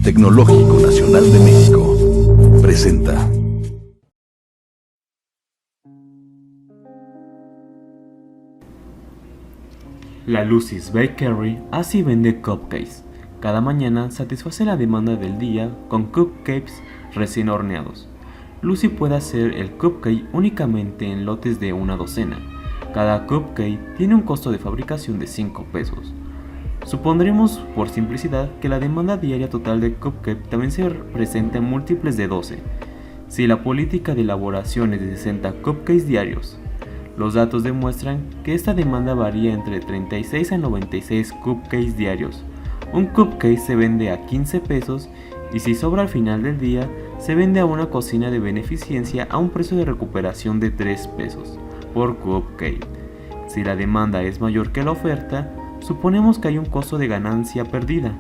Tecnológico Nacional de México presenta. La Lucy's Bakery hace y vende cupcakes. Cada mañana satisface la demanda del día con cupcakes recién horneados. Lucy puede hacer el cupcake únicamente en lotes de una docena. Cada cupcake tiene un costo de fabricación de 5 pesos. Supondremos, por simplicidad, que la demanda diaria total de cupcake también se presenta en múltiples de 12. Si la política de elaboración es de 60 cupcakes diarios, los datos demuestran que esta demanda varía entre 36 a 96 cupcakes diarios. Un cupcake se vende a 15 pesos y si sobra al final del día, se vende a una cocina de beneficencia a un precio de recuperación de 3 pesos por cupcake. Si la demanda es mayor que la oferta, suponemos que hay un costo de ganancia perdida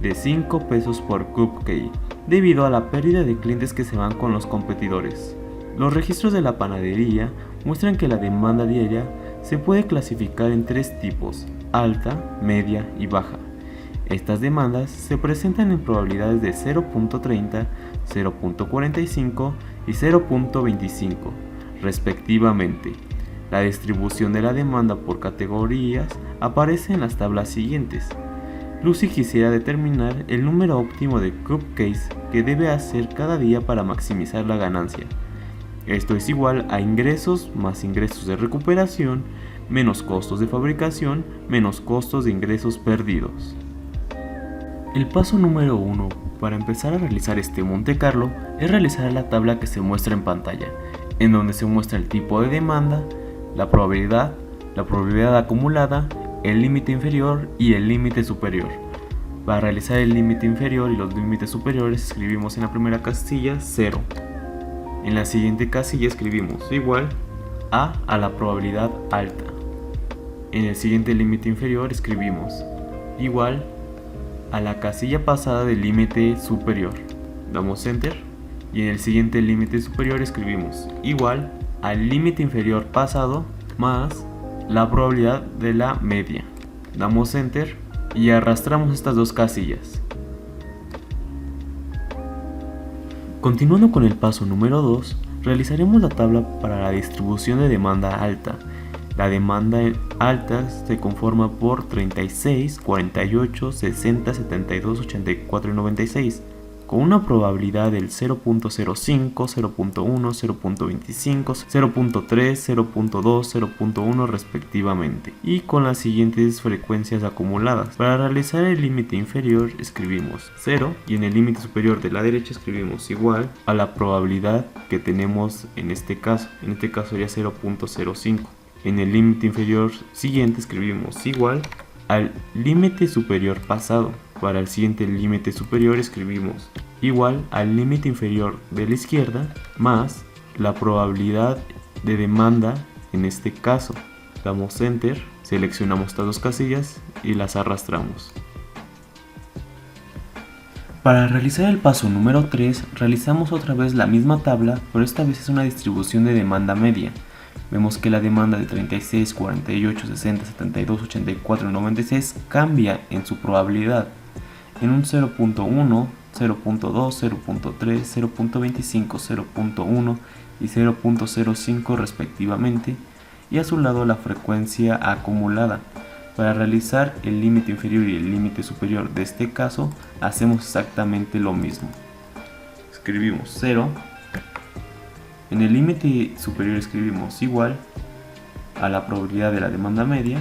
de 5 pesos por cupcake, debido a la pérdida de clientes que se van con los competidores. Los registros de la panadería muestran que la demanda diaria se puede clasificar en 3 tipos: alta, media y baja. Estas demandas se presentan en probabilidades de 0.30, 0.45 y 0.25, respectivamente. La distribución de la demanda por categorías aparece en las tablas siguientes. Lucy quisiera determinar el número óptimo de cupcakes que debe hacer cada día para maximizar la ganancia. Esto es igual a ingresos más ingresos de recuperación, menos costos de fabricación, menos costos de ingresos perdidos. El paso número 1 para empezar a realizar este Monte Carlo es realizar la tabla que se muestra en pantalla, en donde se muestra el tipo de demanda, la probabilidad acumulada, el límite inferior y el límite superior. Para realizar el límite inferior y los límites superiores escribimos en la primera casilla 0. En la siguiente casilla escribimos igual a la probabilidad alta. En el siguiente límite inferior escribimos igual a la casilla pasada del límite superior. Damos enter y en el siguiente límite superior escribimos igual al límite inferior pasado más la probabilidad de la media. Damos enter y arrastramos estas dos casillas. Continuando con el paso número 2, realizaremos la tabla para la distribución de demanda alta. La demanda alta se conforma por 36, 48, 60, 72, 84 y 96, con una probabilidad del 0.05, 0.1, 0.25, 0.3, 0.2, 0.1 respectivamente, y con las siguientes frecuencias acumuladas. Para realizar el límite inferior escribimos 0 y en el límite superior de la derecha escribimos igual a la probabilidad que tenemos en este caso sería 0.05. En el límite inferior siguiente escribimos igual al límite superior pasado. Para el siguiente límite superior escribimos igual al límite inferior de la izquierda más la probabilidad de demanda en este caso. Damos enter, seleccionamos estas dos casillas y las arrastramos. Para realizar el paso número 3 realizamos otra vez la misma tabla, pero esta vez es una distribución de demanda media. Vemos que la demanda de 36, 48, 60, 72, 84 y 96 cambia en su probabilidad en un 0.1, 0.2, 0.3, 0.25, 0.1 y 0.05 respectivamente, y a su lado la frecuencia acumulada. Para realizar el límite inferior y el límite superior de este caso hacemos exactamente lo mismo. Escribimos 0. En el límite superior escribimos igual a la probabilidad de la demanda media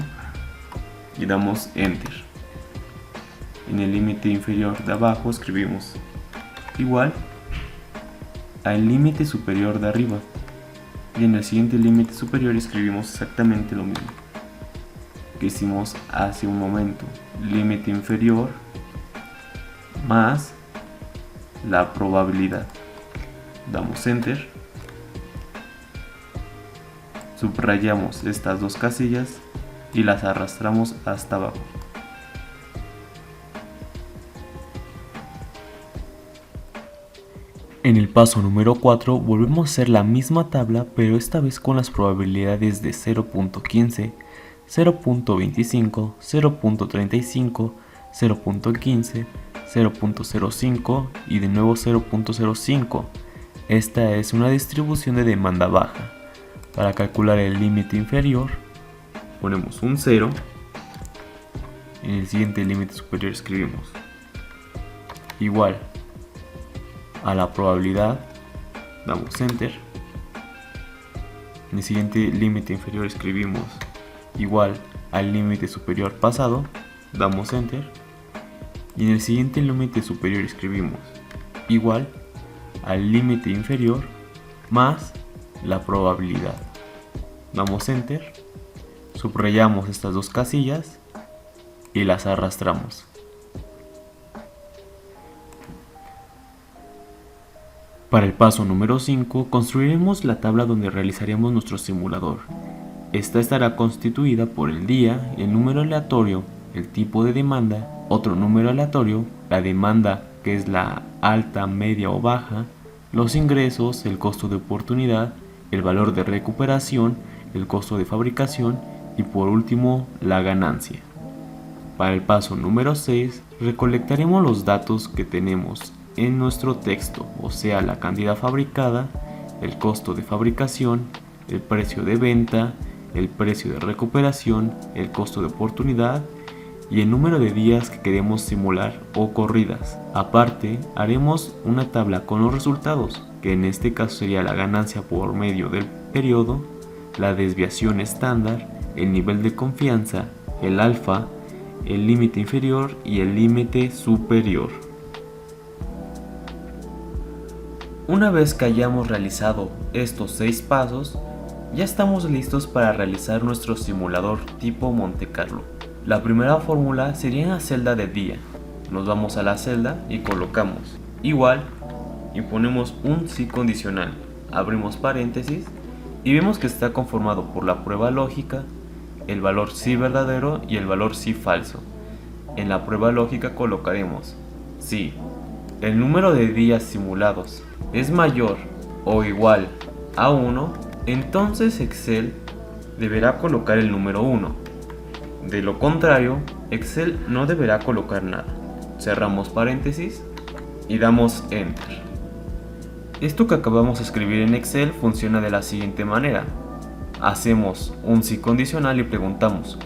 y damos enter. En el límite inferior de abajo escribimos igual al límite superior de arriba y en el siguiente límite superior escribimos exactamente lo mismo que hicimos hace un momento: límite inferior más la probabilidad. Damos enter, subrayamos estas dos casillas y las arrastramos hasta abajo. En el paso número 4 volvemos a hacer la misma tabla, pero esta vez con las probabilidades de 0.15, 0.25, 0.35, 0.15, 0.05 y de nuevo 0.05. Esta es una distribución de demanda baja. Para calcular el límite inferior, ponemos un 0. En el siguiente límite superior escribimos igual a la probabilidad, damos enter. En el siguiente límite inferior escribimos igual al límite superior pasado, damos enter. Y en el siguiente límite superior escribimos igual al límite inferior más la probabilidad, damos enter. Subrayamos estas dos casillas y las arrastramos. Para el paso número 5, construiremos la tabla donde realizaremos nuestro simulador. Esta estará constituida por el día, el número aleatorio, el tipo de demanda, otro número aleatorio, la demanda que es la alta, media o baja, los ingresos, el costo de oportunidad, el valor de recuperación, el costo de fabricación y por último la ganancia. Para el paso número 6, recolectaremos los datos que tenemos en nuestro texto, o sea la cantidad fabricada, el costo de fabricación, el precio de venta, el precio de recuperación, el costo de oportunidad y el número de días que queremos simular o corridas. Aparte, haremos una tabla con los resultados, que en este caso sería la ganancia por medio del periodo, la desviación estándar, el nivel de confianza, el alfa, el límite inferior y el límite superior. Una vez que hayamos realizado estos 6 pasos, ya estamos listos para realizar nuestro simulador tipo Monte Carlo. La primera fórmula sería en la celda de día. Nos vamos a la celda y colocamos igual y ponemos un sí condicional. Abrimos paréntesis y vemos que está conformado por la prueba lógica, el valor sí verdadero y el valor sí falso. En la prueba lógica colocaremos si el número de días simulados es mayor o igual a 1, entonces Excel deberá colocar el número 1. De lo contrario, Excel no deberá colocar nada. Cerramos paréntesis y damos Enter. Esto que acabamos de escribir en Excel funciona de la siguiente manera. Hacemos un sí condicional y preguntamos: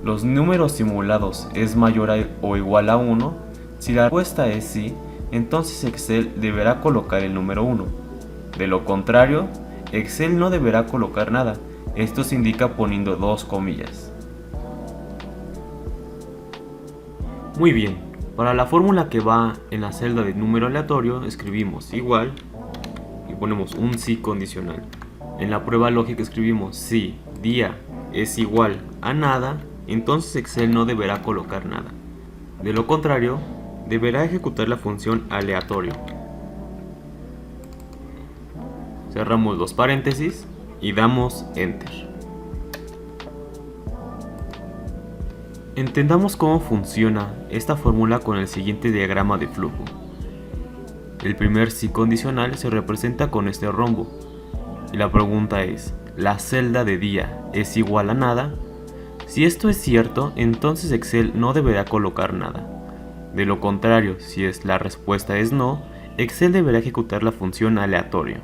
¿los números simulados es mayor o igual a 1? Si la respuesta es sí, entonces Excel deberá colocar el número 1. De lo contrario, Excel no deberá colocar nada. Esto se indica poniendo dos comillas. Muy bien, para la fórmula que va en la celda de número aleatorio escribimos igual y ponemos un sí condicional. En la prueba lógica escribimos si día es igual a nada, entonces Excel no deberá colocar nada. De lo contrario, deberá ejecutar la función aleatorio. Cerramos los paréntesis y damos Enter. Entendamos cómo funciona esta fórmula con el siguiente diagrama de flujo. El primer sí condicional se representa con este rombo. Y la pregunta es: ¿la celda de día es igual a nada? Si esto es cierto, entonces Excel no deberá colocar nada. De lo contrario, si la respuesta es no, Excel deberá ejecutar la función aleatoria.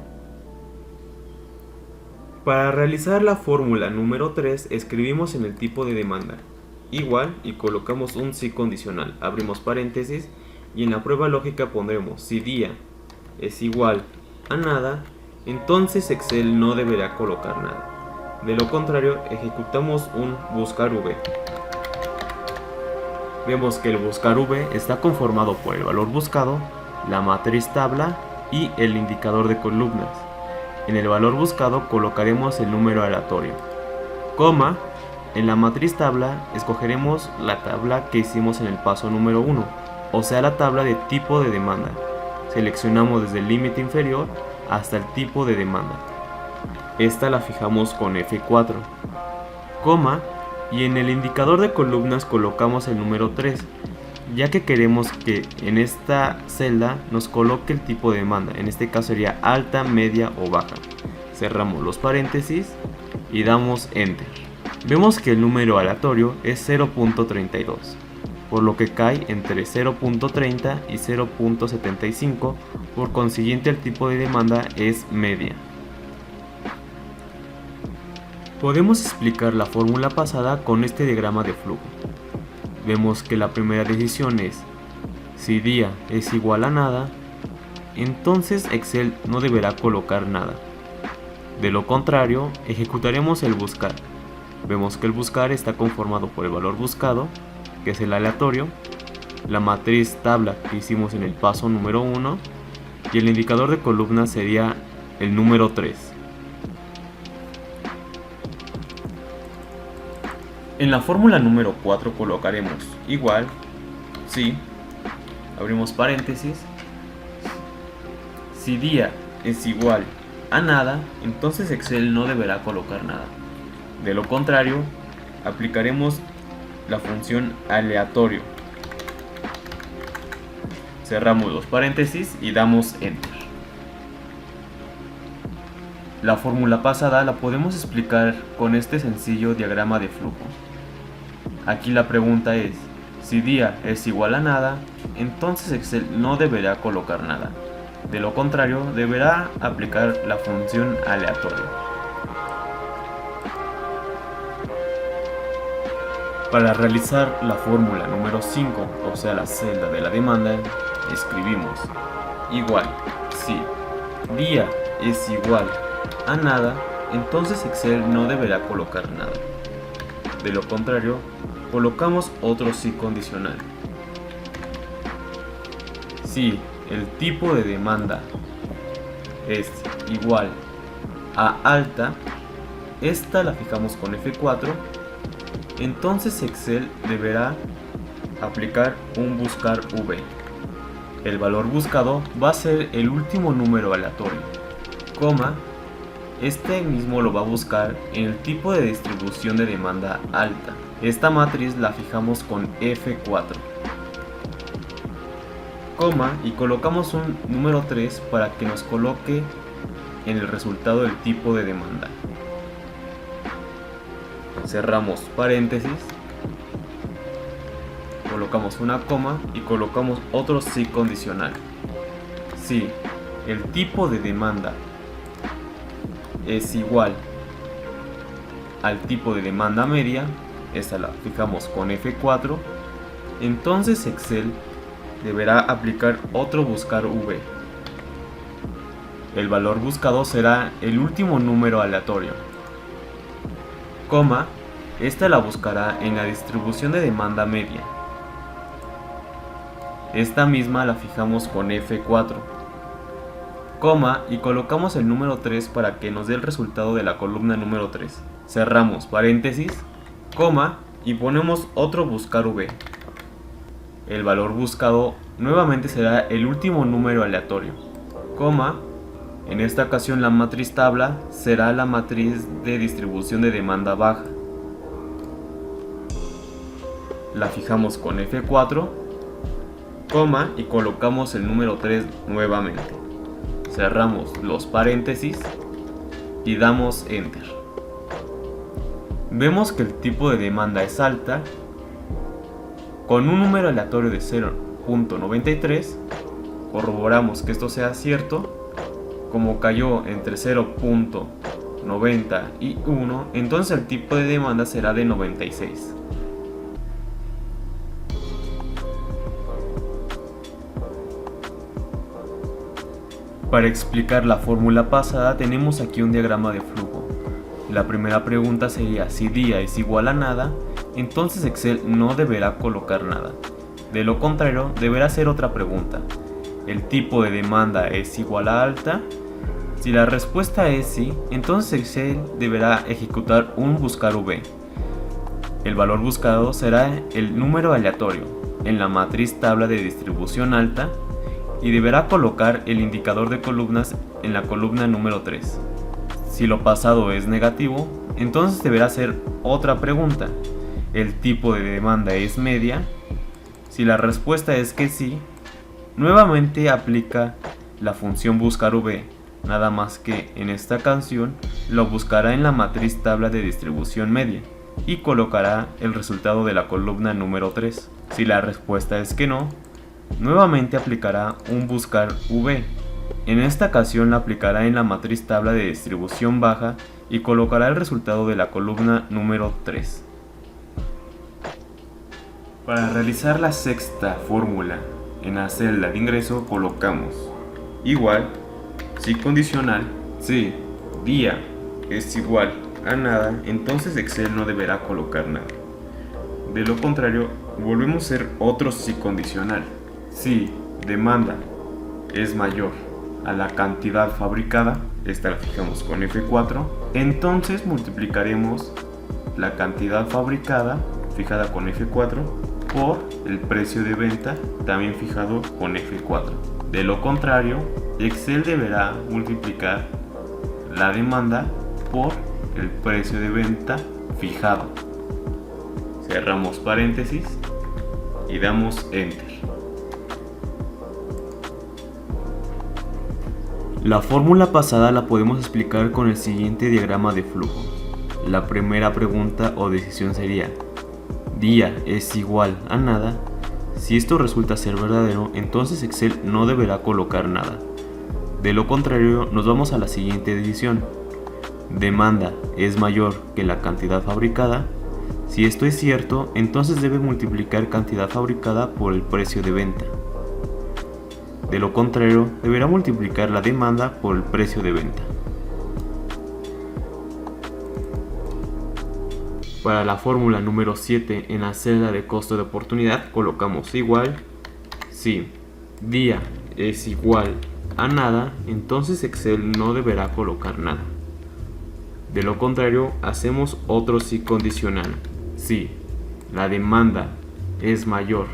Para realizar la fórmula número 3, escribimos en el tipo de demanda igual y colocamos un sí condicional. Abrimos paréntesis y en la prueba lógica pondremos si día es igual a nada, entonces Excel no deberá colocar nada. De lo contrario, ejecutamos un buscar v. Vemos que el buscar v está conformado por el valor buscado, la matriz tabla y el indicador de columnas. En el valor buscado colocaremos el número aleatorio, coma, en la matriz tabla escogeremos la tabla que hicimos en el paso número 1, o sea la tabla de tipo de demanda. Seleccionamos desde el límite inferior hasta el tipo de demanda. Esta la fijamos con F4, coma, y en el indicador de columnas colocamos el número 3, ya que queremos que en esta celda nos coloque el tipo de demanda, en este caso sería alta, media o baja. Cerramos los paréntesis y damos Enter. Vemos que el número aleatorio es 0.32. por lo que cae entre 0.30 y 0.75, por consiguiente el tipo de demanda es media. Podemos explicar la fórmula pasada con este diagrama de flujo. Vemos que la primera decisión es, si día es igual a nada, entonces Excel no deberá colocar nada. De lo contrario, ejecutaremos el buscar. Vemos que el buscar está conformado por el valor buscado, que es el aleatorio, la matriz tabla que hicimos en el paso número 1, y el indicador de columna sería el número 3. En la fórmula número 4 colocaremos igual, si, abrimos paréntesis, si día es igual a nada, entonces Excel no deberá colocar nada. De lo contrario, aplicaremos la función aleatorio. Cerramos los paréntesis y damos Enter. La fórmula pasada la podemos explicar con este sencillo diagrama de flujo. Aquí la pregunta es, si día es igual a nada, entonces Excel no deberá colocar nada. De lo contrario, deberá aplicar la función aleatoria. Para realizar la fórmula número 5, o sea la celda de la demanda, escribimos igual, si día es igual a nada, entonces Excel no deberá colocar nada. De lo contrario, colocamos otro si condicional. Si el tipo de demanda es igual a alta, esta la fijamos con F4, entonces Excel deberá aplicar un buscar V. El valor buscado va a ser el último número aleatorio, coma, este mismo lo va a buscar en el tipo de distribución de demanda alta. Esta matriz la fijamos con F4, coma, y colocamos un número 3 para que nos coloque en el resultado del tipo de demanda. Cerramos paréntesis, colocamos una coma y colocamos otro si condicional. Si el tipo de demanda es igual al tipo de demanda media, esta la fijamos con F4, entonces Excel deberá aplicar otro buscar V. El valor buscado será el último número aleatorio, coma, esta la buscará en la distribución de demanda media. Esta misma la fijamos con F4, coma, y colocamos el número 3 para que nos dé el resultado de la columna número 3. Cerramos paréntesis, coma, y ponemos otro buscar V. El valor buscado nuevamente será el último número aleatorio, coma, en esta ocasión la matriz tabla será la matriz de distribución de demanda baja. La fijamos con F4, coma, y colocamos el número 3 nuevamente. Cerramos los paréntesis y damos Enter. Vemos que el tipo de demanda es alta, con un número aleatorio de 0.93, corroboramos que esto sea cierto. Como cayó entre 0.90 y 1, entonces el tipo de demanda será de 96. Para explicar la fórmula pasada tenemos aquí un diagrama de flujo. La primera pregunta sería, si día es igual a nada, entonces Excel no deberá colocar nada. De lo contrario, deberá hacer otra pregunta. ¿El tipo de demanda es igual a alta? Si la respuesta es sí, entonces Excel deberá ejecutar un buscar V. El valor buscado será el número aleatorio en la matriz tabla de distribución alta y deberá colocar el indicador de columnas en la columna número 3. Si lo pasado es negativo, entonces deberá hacer otra pregunta. ¿El tipo de demanda es media? Si la respuesta es que sí, nuevamente aplica la función buscar V, nada más que en esta ocasión lo buscará en la matriz tabla de distribución media y colocará el resultado de la columna número 3. Si la respuesta es que no, nuevamente aplicará un buscar V. En esta ocasión la aplicará en la matriz tabla de distribución baja y colocará el resultado de la columna número 3. Para realizar la sexta fórmula en la celda de ingreso colocamos igual, si condicional, si día es igual a nada, entonces Excel no deberá colocar nada. De lo contrario, volvemos a hacer otro si condicional. Si demanda es mayor a la cantidad fabricada, esta la fijamos con F4, entonces multiplicaremos la cantidad fabricada, fijada con F4, por el precio de venta, también fijado con F4. De lo contrario, Excel deberá multiplicar la demanda por el precio de venta fijado. Cerramos paréntesis y damos Enter. La fórmula pasada la podemos explicar con el siguiente diagrama de flujo. La primera pregunta o decisión sería: día es igual a nada. Si esto resulta ser verdadero, entonces Excel no deberá colocar nada. De lo contrario, nos vamos a la siguiente decisión. Demanda es mayor que la cantidad fabricada. Si esto es cierto, entonces debe multiplicar cantidad fabricada por el precio de venta. De lo contrario, deberá multiplicar la demanda por el precio de venta. Para la fórmula número 7 en la celda de costo de oportunidad colocamos igual, si día es igual a nada, entonces Excel no deberá colocar nada. De lo contrario, hacemos otro si condicional. Si la demanda es mayor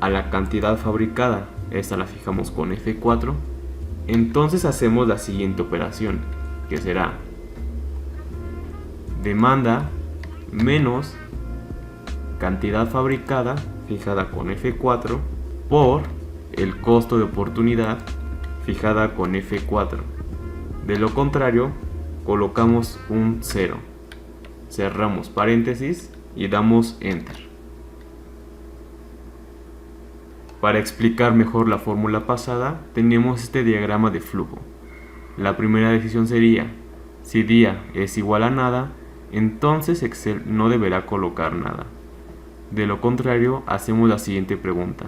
a la cantidad fabricada, esta la fijamos con F4, entonces hacemos la siguiente operación, que será demanda menos cantidad fabricada, fijada con F4, por el costo de oportunidad, fijada con F4. De lo contrario, colocamos un 0. Cerramos paréntesis y damos Enter. Para explicar mejor la fórmula pasada, tenemos este diagrama de flujo. La primera decisión sería: si día es igual a nada, entonces Excel no deberá colocar nada. De lo contrario, hacemos la siguiente pregunta: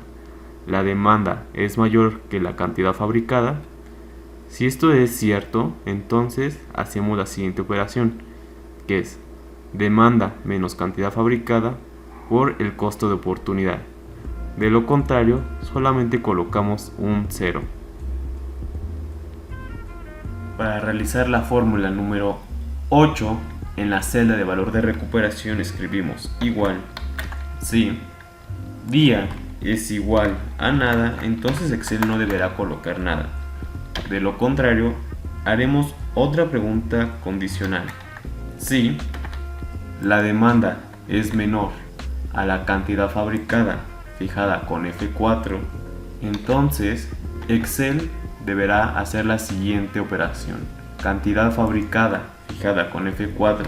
¿la demanda es mayor que la cantidad fabricada? Si esto es cierto, entonces hacemos la siguiente operación, que es demanda menos cantidad fabricada por el costo de oportunidad. De lo contrario, solamente colocamos un 0. Para realizar la fórmula número 8, en la celda de valor de recuperación escribimos igual, si día es igual a nada, entonces Excel no deberá colocar nada. De lo contrario, haremos otra pregunta condicional. Si la demanda es menor a la cantidad fabricada, fijada con F4, entonces Excel deberá hacer la siguiente operación: cantidad fabricada, fijada con F4,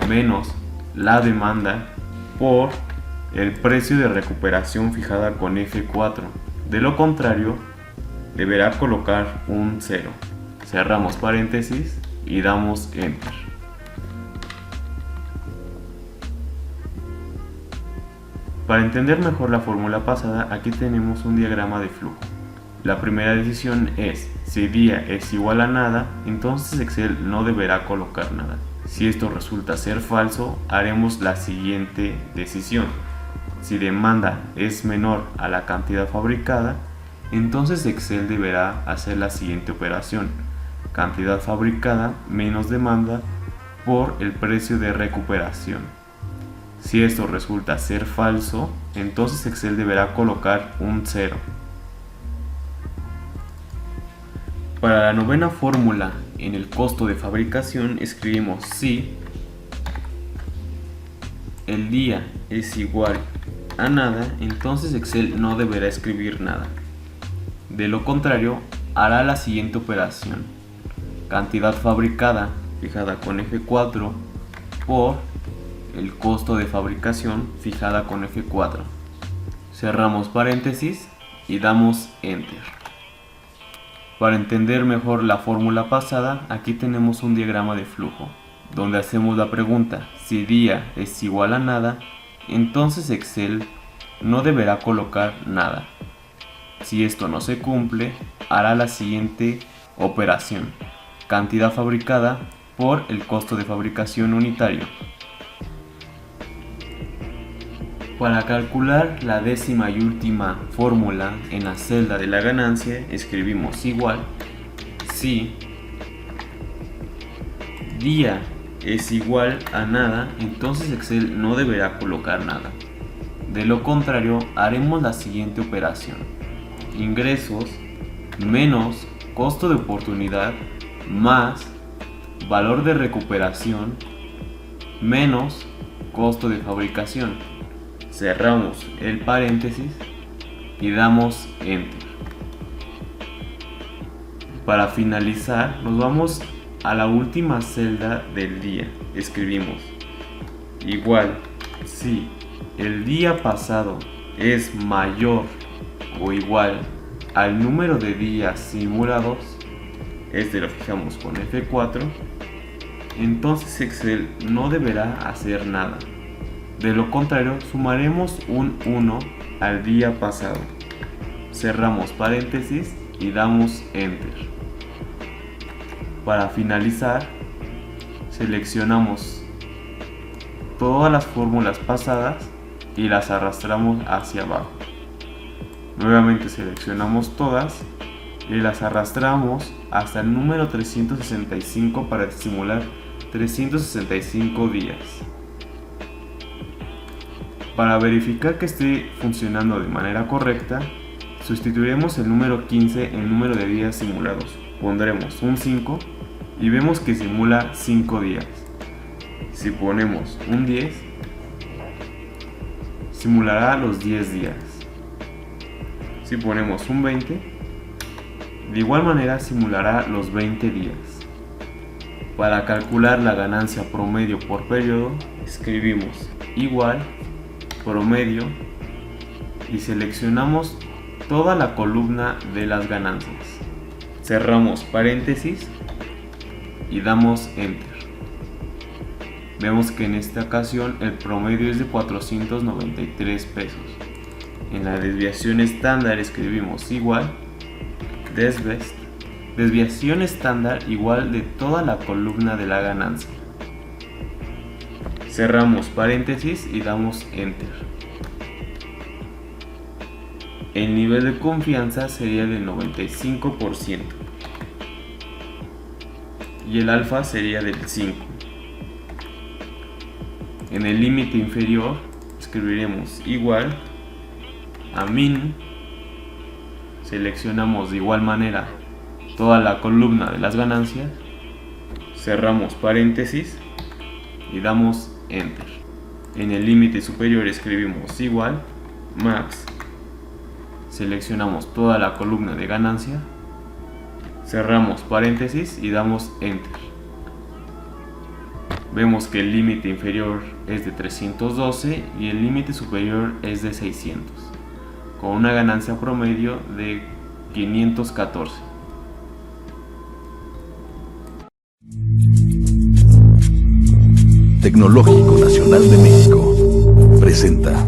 menos la demanda por el precio de recuperación, fijada con F4. De lo contrario, deberá colocar un 0. Cerramos paréntesis y damos Enter. Para entender mejor la fórmula pasada, aquí tenemos un diagrama de flujo. La primera decisión es: si día es igual a nada, entonces Excel no deberá colocar nada. Si esto resulta ser falso, haremos la siguiente decisión: si demanda es menor a la cantidad fabricada, entonces Excel deberá hacer la siguiente operación: cantidad fabricada menos demanda por el precio de recuperación. Si esto resulta ser falso, entonces Excel deberá colocar un 0. Para la novena fórmula en el costo de fabricación escribimos: si el día es igual a nada, entonces Excel no deberá escribir nada. De lo contrario, hará la siguiente operación: cantidad fabricada, fijada con F4, por el costo de fabricación, fijada con F4. cerramos paréntesis y damos Enter. Para entender mejor la fórmula pasada, aquí tenemos un diagrama de flujo, donde hacemos la pregunta: si día es igual a nada, entonces Excel no deberá colocar nada. Si esto no se cumple, hará la siguiente operación: cantidad fabricada por el costo de fabricación unitario. Para calcular la décima y última fórmula en la celda de la ganancia, escribimos igual si día es igual a nada, entonces Excel no deberá colocar nada. De lo contrario, haremos la siguiente operación: ingresos menos costo de oportunidad más valor de recuperación menos costo de fabricación. Cerramos el paréntesis y damos Enter. Para finalizar, nos vamos a la última celda del día. Escribimos igual si el día pasado es mayor o igual al número de días simulados, lo fijamos con F4, entonces Excel no deberá hacer nada. De lo contrario, sumaremos un 1 al día pasado. Cerramos paréntesis y damos Enter. Para finalizar, seleccionamos todas las fórmulas pasadas y las arrastramos hacia abajo. Nuevamente seleccionamos todas y las arrastramos hasta el número 365 para simular 365 días. Para verificar que esté funcionando de manera correcta, sustituiremos el número 15 en número de días simulados. Pondremos un 5 y vemos que simula 5 días. Si ponemos un 10, simulará los 10 días. Si ponemos un 20, de igual manera simulará los 20 días. Para calcular la ganancia promedio por periodo, escribimos igual promedio y seleccionamos toda la columna de las ganancias. Cerramos paréntesis y damos Enter. Vemos que en esta ocasión el promedio es de 493 pesos. En la desviación estándar escribimos igual desviación estándar igual de toda la columna de la ganancia. Cerramos paréntesis y damos Enter. El nivel de confianza sería del 95% y el alfa sería del 5%. En el límite inferior escribiremos igual a min. Seleccionamos de igual manera toda la columna de las ganancias. Cerramos paréntesis y damos Enter. En el límite superior escribimos igual max. Seleccionamos toda la columna de ganancia. Cerramos paréntesis y damos Enter. Vemos que el límite inferior es de 312 y el límite superior es de 600, con una ganancia promedio de 514. Tecnológico Nacional de México presenta